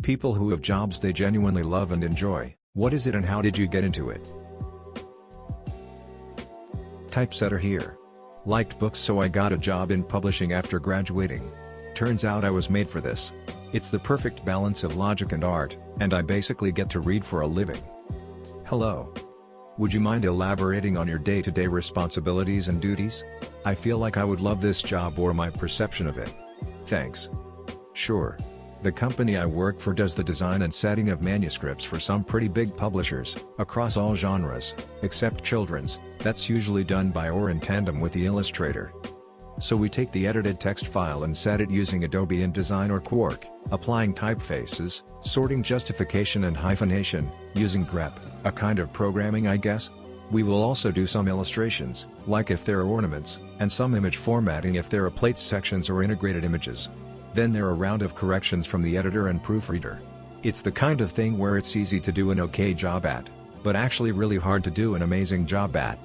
People who have jobs they genuinely love and enjoy. What is it and how did you get into it? Typesetter here. Liked books, so I got a job in publishing after graduating. Turns out I was made for this. It's the perfect balance of logic and art, and I basically get to read for a living. Hello. Would you mind elaborating on your day-to-day responsibilities and duties? I feel like I would love this job, or my perception of it. Thanks. Sure. The company I work for does the design and setting of manuscripts for some pretty big publishers, across all genres, except children's. That's usually done by or in tandem with the illustrator. So we take the edited text file and set it using Adobe InDesign or Quark, applying typefaces, sorting, justification and hyphenation, using grep, a kind of programming I guess. We will also do some illustrations, like if there are ornaments, and some image formatting if there are plates, sections or integrated images. Then there are a round of corrections from the editor and proofreader. It's the kind of thing where it's easy to do an okay job at, but actually really hard to do an amazing job at.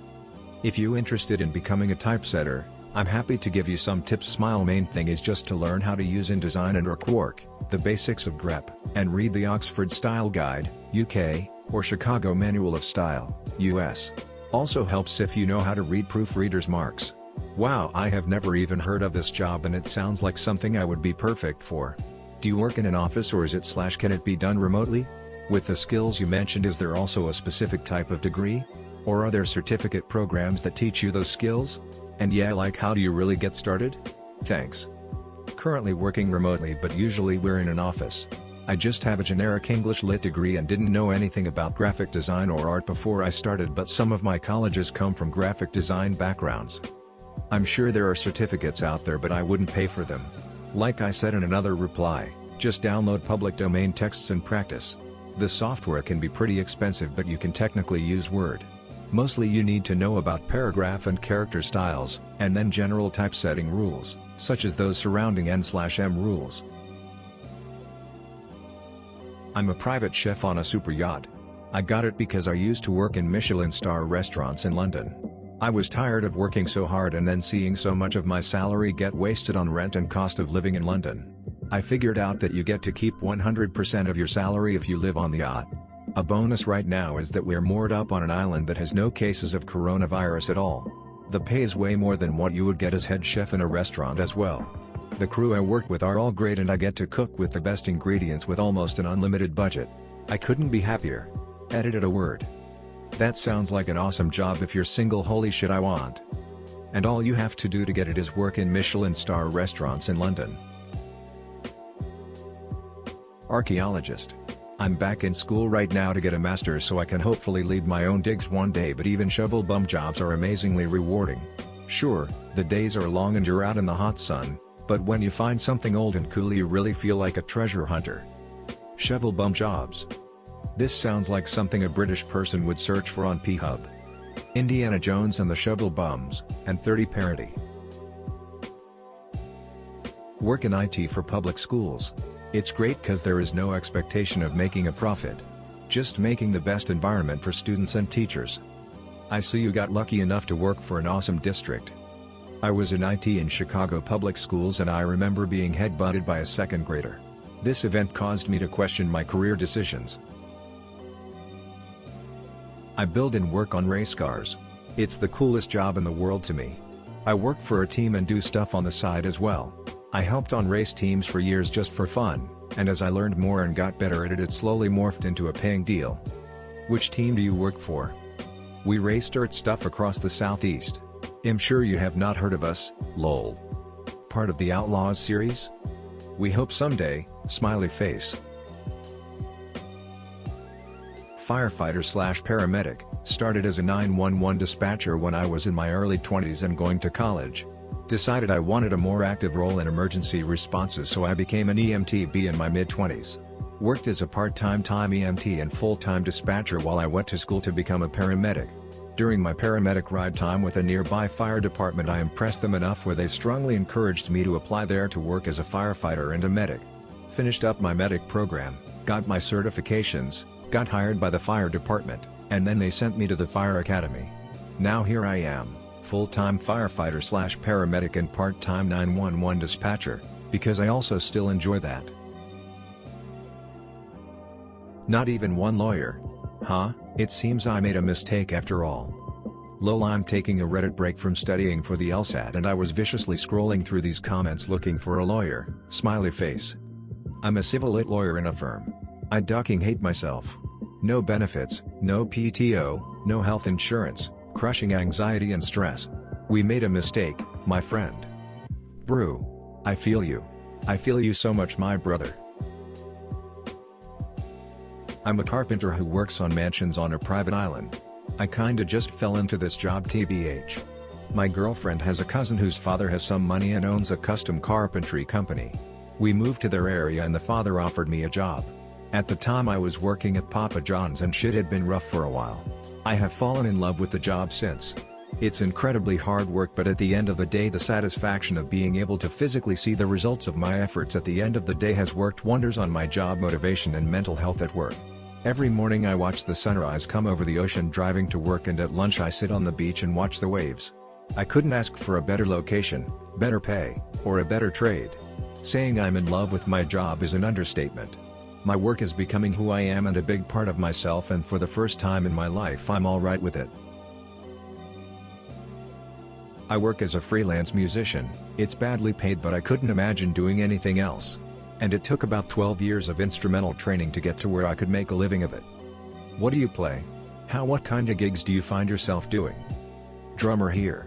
If you're interested in becoming a typesetter, I'm happy to give you some tips. Smile. Main thing is just to learn how to use InDesign and or Quark, the basics of grep, and read the Oxford Style Guide, UK, or Chicago Manual of Style, US. Also helps if you know how to read proofreaders' marks. Wow, I have never even heard of this job and it sounds like something I would be perfect for. Do you work in an office or is it / can it be done remotely? With the skills you mentioned, is there also a specific type of degree? Or are there certificate programs that teach you those skills? And yeah, like how do you really get started? Thanks. Currently working remotely, but usually we're in an office. I just have a generic English Lit degree and didn't know anything about graphic design or art before I started, but some of my colleges come from graphic design backgrounds. I'm sure there are certificates out there, but I wouldn't pay for them. Like I said in another reply, just download public domain texts and practice. The software can be pretty expensive, but you can technically use Word. Mostly you need to know about paragraph and character styles, and then general typesetting rules, such as those surrounding N/M rules. I'm a private chef on a super yacht. I got it because I used to work in Michelin star restaurants in London. I was tired of working so hard and then seeing so much of my salary get wasted on rent and cost of living in London. I figured out that you get to keep 100% of your salary if you live on the yacht. A bonus right now is that we're moored up on an island that has no cases of coronavirus at all. The pay is way more than what you would get as head chef in a restaurant as well. The crew I work with are all great and I get to cook with the best ingredients with almost an unlimited budget. I couldn't be happier. Edited a word. That sounds like an awesome job if you're single. Holy shit, I want. And all you have to do to get it is work in Michelin star restaurants in London. Archaeologist. I'm back in school right now to get a master's so I can hopefully lead my own digs one day, but even shovel bum jobs are amazingly rewarding. Sure, the days are long and you're out in the hot sun, but when you find something old and cool you really feel like a treasure hunter. Shovel bum jobs. This sounds like something a British person would search for on P-Hub. Indiana Jones and the Shovel Bums, and 30 parody. Work in IT for public schools. It's great cause there is no expectation of making a profit. Just making the best environment for students and teachers. I see you got lucky enough to work for an awesome district. I was in IT in Chicago public schools and I remember being headbutted by a second grader. This event caused me to question my career decisions. I build and work on race cars. It's the coolest job in the world to me. I work for a team and do stuff on the side as well. I helped on race teams for years just for fun, and as I learned more and got better at it, it slowly morphed into a paying deal. Which team do you work for? We race dirt stuff across the southeast. I'm sure you have not heard of us, lol. Part of the Outlaws series? We hope someday, smiley face. Firefighter/paramedic, started as a 911 dispatcher when I was in my early 20s and going to college. Decided I wanted a more active role in emergency responses, so I became an EMTB in my mid-20s. Worked as a part-time EMT and full-time dispatcher while I went to school to become a paramedic. During my paramedic ride time with a nearby fire department, I impressed them enough where they strongly encouraged me to apply there to work as a firefighter and a medic. Finished up my medic program, got my certifications, got hired by the fire department, and then they sent me to the fire academy. Now here I am, full-time firefighter/paramedic and part-time 911 dispatcher, because I also still enjoy that. Not even one lawyer. Huh, it seems I made a mistake after all. Lol, I'm taking a Reddit break from studying for the LSAT and I was viciously scrolling through these comments looking for a lawyer, smiley face. I'm a civil lit lawyer in a firm. I ducking hate myself. No benefits, no PTO, no health insurance, crushing anxiety and stress. We made a mistake, my friend. Brew. I feel you. I feel you so much, my brother. I'm a carpenter who works on mansions on a private island. I kinda just fell into this job tbh. My girlfriend has a cousin whose father has some money and owns a custom carpentry company. We moved to their area and the father offered me a job. At the time I was working at Papa John's and shit had been rough for a while. I have fallen in love with the job since. It's incredibly hard work, but at the end of the day the satisfaction of being able to physically see the results of my efforts at the end of the day has worked wonders on my job motivation and mental health at work. Every morning I watch the sunrise come over the ocean driving to work, and at lunch I sit on the beach and watch the waves. I couldn't ask for a better location, better pay, or a better trade. Saying I'm in love with my job is an understatement. My work is becoming who I am and a big part of myself, and for the first time in my life I'm alright with it. I work as a freelance musician. It's badly paid, but I couldn't imagine doing anything else. And it took about 12 years of instrumental training to get to where I could make a living of it. What do you play? What kind of gigs do you find yourself doing? Drummer here.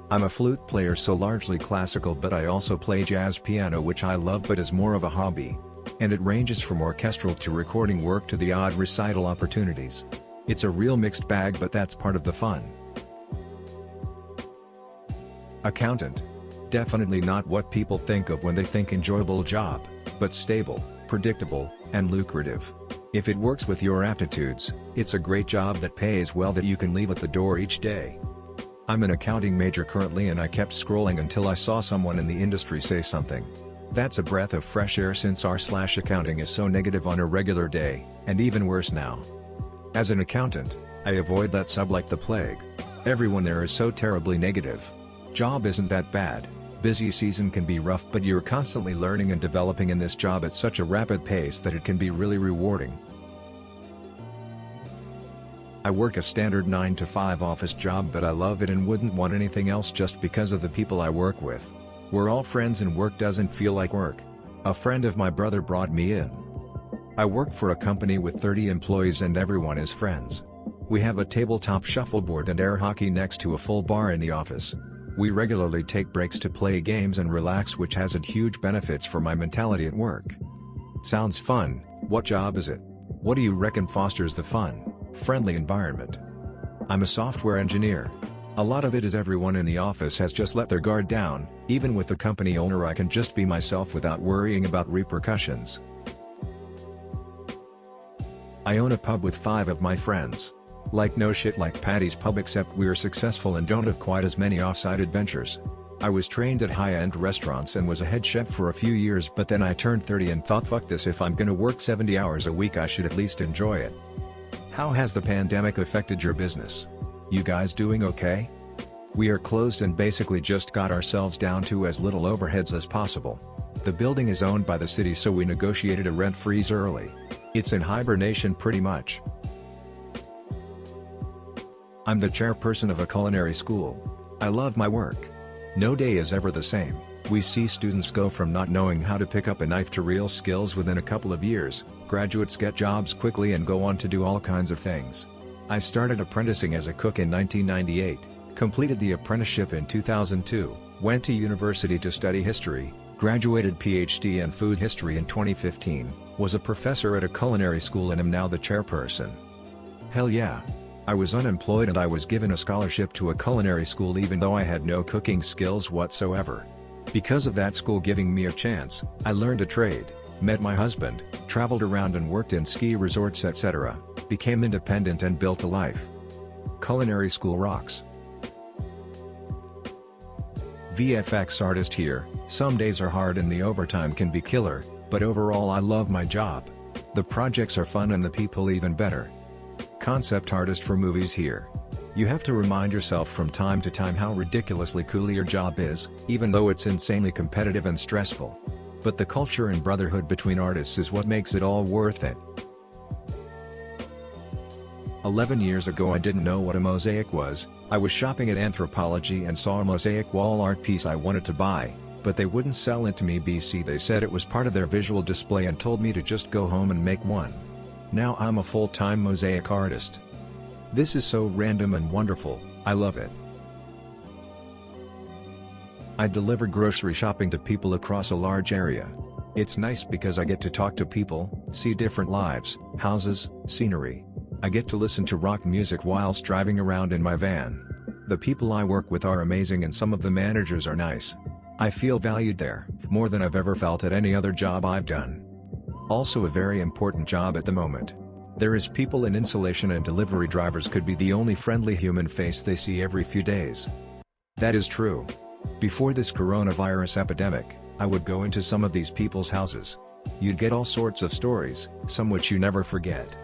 I'm a flute player, so largely classical, but I also play jazz piano, which I love but is more of a hobby. And it ranges from orchestral to recording work to the odd recital opportunities. It's a real mixed bag, but that's part of the fun. Accountant. Definitely not what people think of when they think enjoyable job, but stable, predictable, and lucrative. If it works with your aptitudes, it's a great job that pays well that you can leave at the door each day. I'm an accounting major currently, and I kept scrolling until I saw someone in the industry say something. That's a breath of fresh air, since r/accounting is so negative on a regular day, and even worse now. As an accountant, I avoid that sub like the plague. Everyone there is so terribly negative. Job isn't that bad. Busy season can be rough, but you're constantly learning and developing in this job at such a rapid pace that it can be really rewarding. I work a standard 9-to-5 office job, but I love it and wouldn't want anything else just because of the people I work with. We're all friends and work doesn't feel like work. A friend of my brother brought me in. I work for a company with 30 employees and everyone is friends. We have a tabletop shuffleboard and air hockey next to a full bar in the office. We regularly take breaks to play games and relax, which has had huge benefits for my mentality at work. Sounds fun. What job is it? What do you reckon fosters the fun, friendly environment? I'm a software engineer. A lot of it is everyone in the office has just let their guard down. Even with the company owner, I can just be myself without worrying about repercussions. I own a pub with 5 of my friends. Like no shit like Patty's Pub, except we're successful and don't have quite as many off-site adventures. I was trained at high-end restaurants and was a head chef for a few years, but then I turned 30 and thought, fuck this, if I'm gonna work 70 hours a week I should at least enjoy it. How has the pandemic affected your business? You guys doing okay? We are closed and basically just got ourselves down to as little overheads as possible. The building is owned by the city, so we negotiated a rent freeze early. It's in hibernation pretty much. I'm the chairperson of a culinary school. I love my work. No day is ever the same. We see students go from not knowing how to pick up a knife to real skills within a couple of years. Graduates get jobs quickly and go on to do all kinds of things. I started apprenticing as a cook in 1998, completed the apprenticeship in 2002, went to university to study history, graduated PhD in food history in 2015, was a professor at a culinary school and am now the chairperson. Hell yeah. I was unemployed and I was given a scholarship to a culinary school even though I had no cooking skills whatsoever. Because of that school giving me a chance, I learned a trade, met my husband, traveled around and worked in ski resorts etc., became independent and built a life. Culinary school rocks. VFX artist here. Some days are hard and the overtime can be killer, but overall I love my job. The projects are fun and the people even better. Concept artist for movies here. You have to remind yourself from time to time how ridiculously cool your job is, even though it's insanely competitive and stressful. But the culture and brotherhood between artists is what makes it all worth it. 11 years ago I didn't know what a mosaic was. I was shopping at Anthropology and saw a mosaic wall art piece I wanted to buy, but they wouldn't sell it to me. They said it was part of their visual display and told me to just go home and make one. Now I'm a full-time mosaic artist. This is so random and wonderful, I love it. I deliver grocery shopping to people across a large area. It's nice because I get to talk to people, see different lives, houses, scenery. I get to listen to rock music whilst driving around in my van. The people I work with are amazing and some of the managers are nice. I feel valued there, more than I've ever felt at any other job I've done. Also a very important job at the moment. There is people in insulation and delivery drivers could be the only friendly human face they see every few days. That is true. Before this coronavirus epidemic, I would go into some of these people's houses. You'd get all sorts of stories, some which you never forget.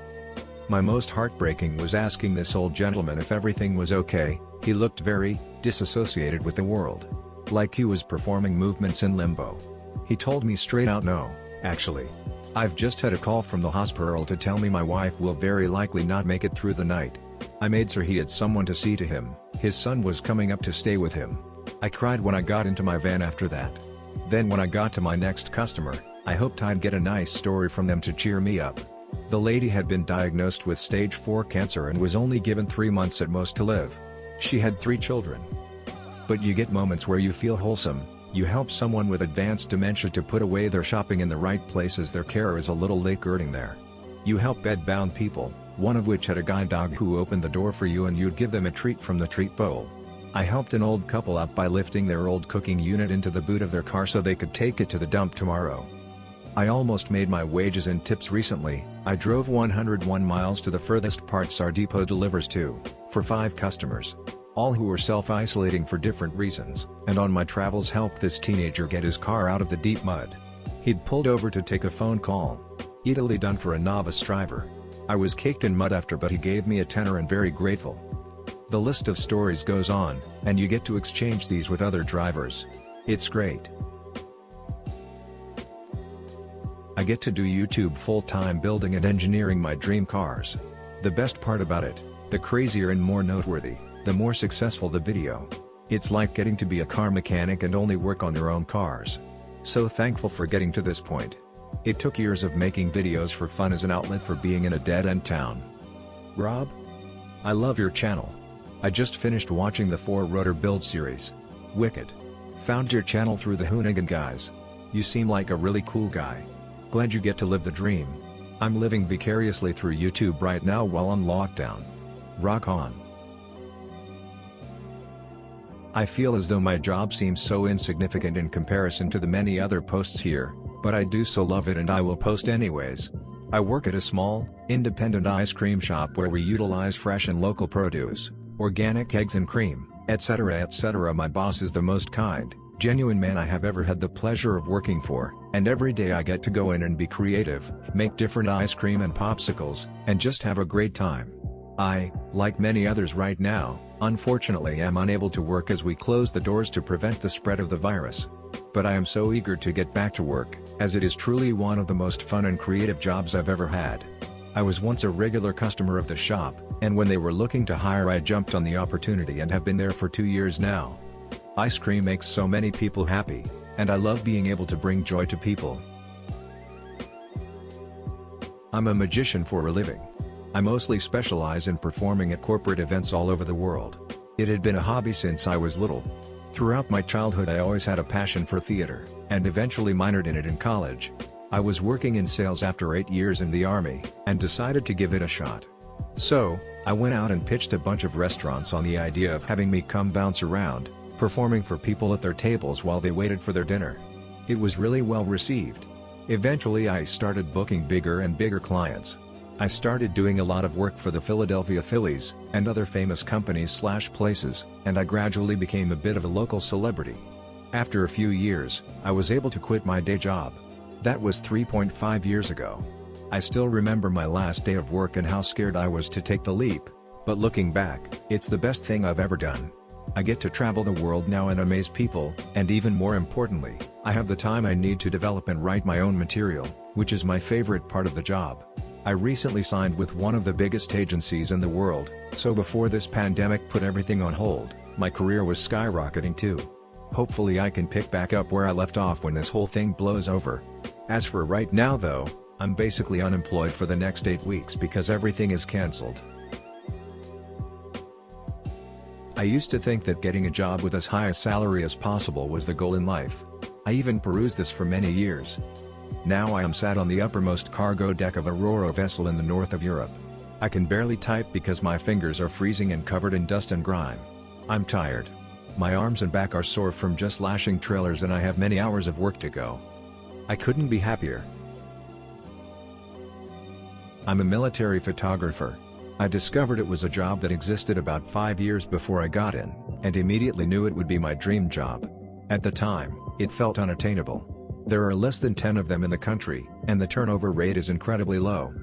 My most heartbreaking was asking this old gentleman if everything was okay. He looked very disassociated with the world. Like he was performing movements in limbo. He told me straight out, no, actually. I've just had a call from the hospital to tell me my wife will very likely not make it through the night. I made sure he had someone to see to him. His son was coming up to stay with him. I cried when I got into my van after that. Then when I got to my next customer, I hoped I'd get a nice story from them to cheer me up. The lady had been diagnosed with stage 4 cancer and was only given 3 months at most to live. She had 3 children. But you get moments where you feel wholesome. You help someone with advanced dementia to put away their shopping in the right places. Their care is a little late-girding there. You help bed-bound people, one of which had a guide dog who opened the door for you and you'd give them a treat from the treat bowl. I helped an old couple out by lifting their old cooking unit into the boot of their car so they could take it to the dump tomorrow. I almost made my wages in tips recently. I drove 101 miles to the furthest parts our depot delivers to, for 5 customers. All who were self-isolating for different reasons, and on my travels helped this teenager get his car out of the deep mud. He'd pulled over to take a phone call. Easily done for a novice driver. I was caked in mud after, but he gave me a tenner and very grateful. The list of stories goes on, and you get to exchange these with other drivers. It's great. I get to do YouTube full-time, building and engineering my dream cars. The best part about it, the crazier and more noteworthy, the more successful the video. It's like getting to be a car mechanic and only work on your own cars. So thankful for getting to this point. It took years of making videos for fun as an outlet for being in a dead-end town. Rob? I love your channel. I just finished watching the 4-rotor build series. Wicked. Found your channel through the Hoonigan guys. You seem like a really cool guy. Glad you get to live the dream. I'm living vicariously through YouTube right now while on lockdown. Rock on. I feel as though my job seems so insignificant in comparison to the many other posts here, but I do so love it and I will post anyways. I work at a small, independent ice cream shop where we utilize fresh and local produce, organic eggs and cream, etc. etc. My boss is the most kind, genuine man I have ever had the pleasure of working for, and every day I get to go in and be creative, make different ice cream and popsicles, and just have a great time. I, like many others right now, unfortunately am unable to work as we close the doors to prevent the spread of the virus. But I am so eager to get back to work, as it is truly one of the most fun and creative jobs I've ever had. I was once a regular customer of the shop, and when they were looking to hire I jumped on the opportunity and have been there for 2 years now. Ice cream makes so many people happy, and I love being able to bring joy to people. I'm a magician for a living. I mostly specialize in performing at corporate events all over the world. It had been a hobby since I was little. Throughout my childhood I always had a passion for theater, and eventually minored in it in college. I was working in sales after 8 years in the army, and decided to give it a shot. So, I went out and pitched a bunch of restaurants on the idea of having me come bounce around, performing for people at their tables while they waited for their dinner. It was really well received. Eventually I started booking bigger and bigger clients. I started doing a lot of work for the Philadelphia Phillies, and other famous companies/places, and I gradually became a bit of a local celebrity. After a few years, I was able to quit my day job. That was 3.5 years ago. I still remember my last day of work and how scared I was to take the leap, but looking back, it's the best thing I've ever done. I get to travel the world now and amaze people, and even more importantly, I have the time I need to develop and write my own material, which is my favorite part of the job. I recently signed with one of the biggest agencies in the world, so before this pandemic put everything on hold, my career was skyrocketing too. Hopefully I can pick back up where I left off when this whole thing blows over. As for right now though, I'm basically unemployed for the next 8 weeks because everything is cancelled. I used to think that getting a job with as high a salary as possible was the goal in life. I even perused this for many years. Now I am sat on the uppermost cargo deck of a Ro-Ro vessel in the north of Europe. I can barely type because my fingers are freezing and covered in dust and grime. I'm tired. My arms and back are sore from just lashing trailers and I have many hours of work to go. I couldn't be happier. I'm a military photographer. I discovered it was a job that existed about 5 years before I got in, and immediately knew it would be my dream job. At the time, it felt unattainable. There are less than 10 of them in the country, and the turnover rate is incredibly low.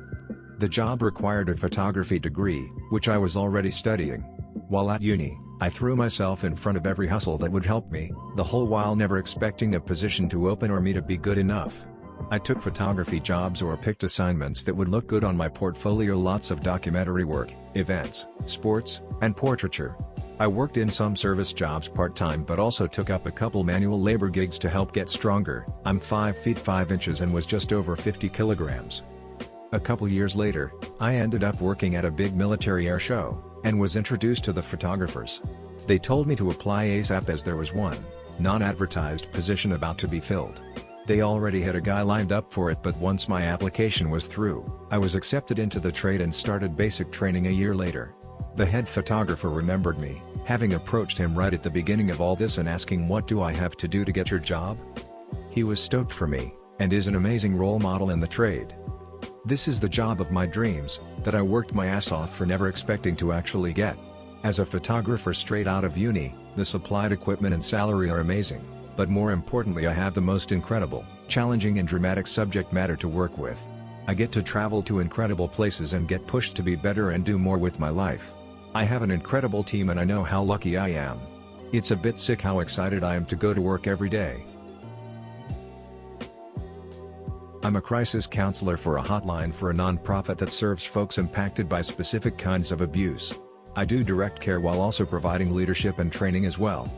The job required a photography degree, which I was already studying. While at uni, I threw myself in front of every hustle that would help me, the whole while never expecting a position to open or me to be good enough. I took photography jobs or picked assignments that would look good on my portfolio, lots of documentary work, events, sports, and portraiture. I worked in some service jobs part-time but also took up a couple manual labor gigs to help get stronger. I'm 5 feet 5 inches and was just over 50 kilograms. A couple years later, I ended up working at a big military air show, and was introduced to the photographers. They told me to apply ASAP as there was one non-advertised position about to be filled. They already had a guy lined up for it, but once my application was through, I was accepted into the trade and started basic training a year later. The head photographer remembered me, having approached him right at the beginning of all this and asking, "What do I have to do to get your job?" He was stoked for me, and is an amazing role model in the trade. This is the job of my dreams, that I worked my ass off for never expecting to actually get. As a photographer straight out of uni, the supplied equipment and salary are amazing, but more importantly I have the most incredible, challenging and dramatic subject matter to work with. I get to travel to incredible places and get pushed to be better and do more with my life. I have an incredible team and I know how lucky I am. It's a bit sick how excited I am to go to work every day. I'm a crisis counselor for a hotline for a non-profit that serves folks impacted by specific kinds of abuse. I do direct care while also providing leadership and training as well.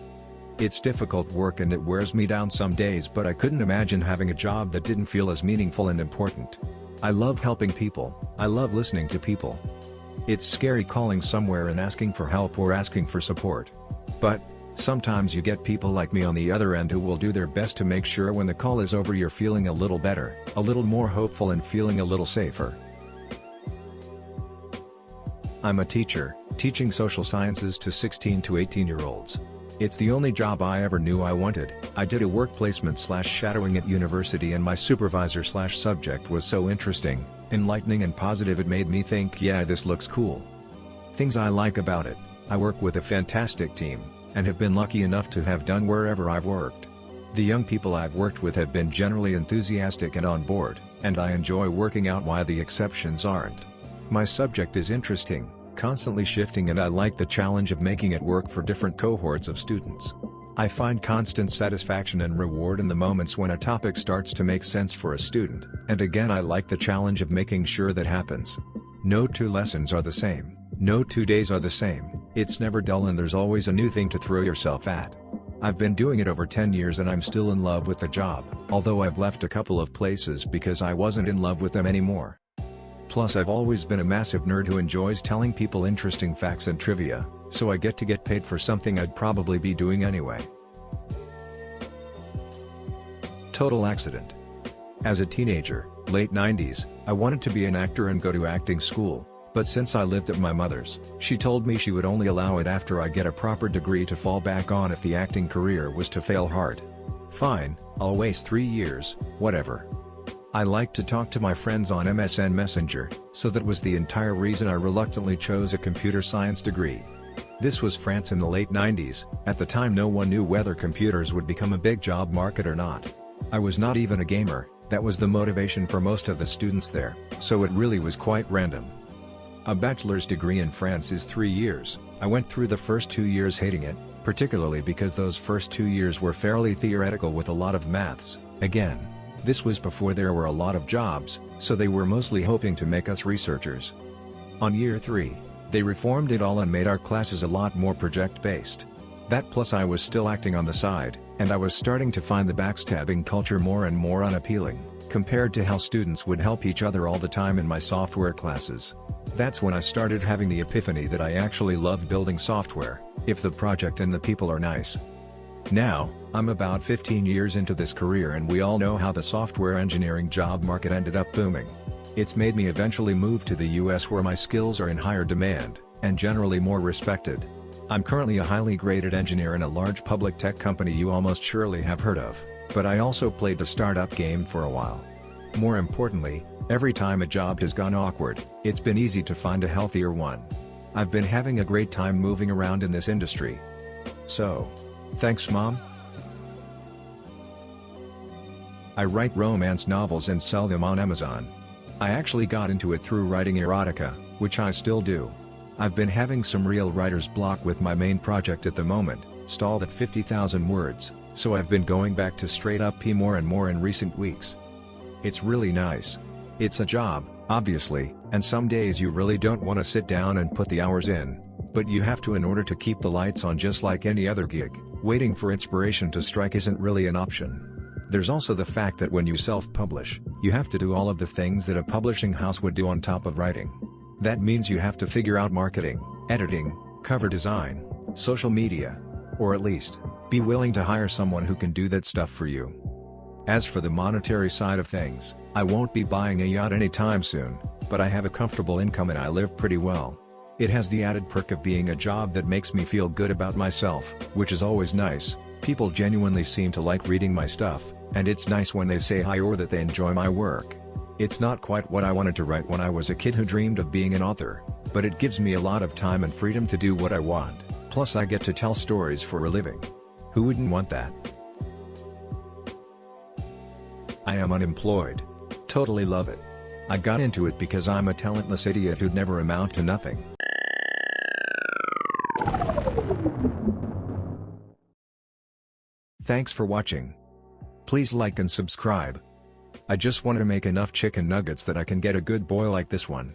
It's difficult work and it wears me down some days, but I couldn't imagine having a job that didn't feel as meaningful and important. I love helping people, I love listening to people. It's scary calling somewhere and asking for help or asking for support. But sometimes you get people like me on the other end who will do their best to make sure when the call is over you're feeling a little better, a little more hopeful and feeling a little safer. I'm a teacher, teaching social sciences to 16 to 18-year-olds. It's the only job I ever knew I wanted. I did a work placement / shadowing at university and my supervisor / subject was so interesting, enlightening and positive it made me think, yeah, this looks cool. Things I like about it: I work with a fantastic team, and have been lucky enough to have done wherever I've worked. The young people I've worked with have been generally enthusiastic and on board, and I enjoy working out why the exceptions aren't. My subject is interesting, constantly shifting, and I like the challenge of making it work for different cohorts of students. I find constant satisfaction and reward in the moments when a topic starts to make sense for a student, and again I like the challenge of making sure that happens. No 2 lessons are the same, no 2 days are the same. It's never dull and there's always a new thing to throw yourself at. I've been doing it over 10 years and I'm still in love with the job, although I've left a couple of places because I wasn't in love with them anymore. Plus I've always been a massive nerd who enjoys telling people interesting facts and trivia, so I get to get paid for something I'd probably be doing anyway. Total accident. As a teenager, late 90s, I wanted to be an actor and go to acting school. But since I lived at my mother's, she told me she would only allow it after I get a proper degree to fall back on if the acting career was to fail hard. Fine, I'll waste 3 years, whatever. I like to talk to my friends on MSN Messenger, so that was the entire reason I reluctantly chose a computer science degree. This was France in the late 90s, at the time no one knew whether computers would become a big job market or not. I was not even a gamer, that was the motivation for most of the students there, so it really was quite random. A bachelor's degree in France is 3 years. I went through the first 2 years hating it, particularly because those first 2 years were fairly theoretical with a lot of maths. Again, This was before there were a lot of jobs, so they were mostly hoping to make us researchers. On year 3, they reformed it all and made our classes a lot more project-based. That plus I was still acting on the side, and I was starting to find the backstabbing culture more and more unappealing, compared to how students would help each other all the time in my software classes. That's when I started having the epiphany that I actually loved building software, if the project and the people are nice. Now, I'm about 15 years into this career and we all know how the software engineering job market ended up booming. It's made me eventually move to the US where my skills are in higher demand, and generally more respected. I'm currently a highly graded engineer in a large public tech company you almost surely have heard of, but I also played the startup game for a while. More importantly, every time a job has gone awkward, it's been easy to find a healthier one. I've been having a great time moving around in this industry. So, thanks Mom. I write romance novels and sell them on Amazon. I actually got into it through writing erotica, which I still do. I've been having some real writer's block with my main project at the moment, stalled at 50,000 words, so I've been going back to straight up P more and more in recent weeks. It's really nice. It's a job, obviously, and some days you really don't want to sit down and put the hours in, but you have to in order to keep the lights on just like any other gig. Waiting for inspiration to strike isn't really an option. There's also the fact that when you self-publish, you have to do all of the things that a publishing house would do on top of writing. That means you have to figure out marketing, editing, cover design, social media, or at least, be willing to hire someone who can do that stuff for you. As for the monetary side of things, I won't be buying a yacht anytime soon, but I have a comfortable income and I live pretty well. It has the added perk of being a job that makes me feel good about myself, which is always nice. People genuinely seem to like reading my stuff, and it's nice when they say hi or that they enjoy my work. It's not quite what I wanted to write when I was a kid who dreamed of being an author, but it gives me a lot of time and freedom to do what I want, plus I get to tell stories for a living. Who wouldn't want that? I am unemployed. Totally love it. I got into it because I'm a talentless idiot who'd never amount to nothing. Thanks for watching. Please like and subscribe. I just want to make enough chicken nuggets that I can get a good boy like this one.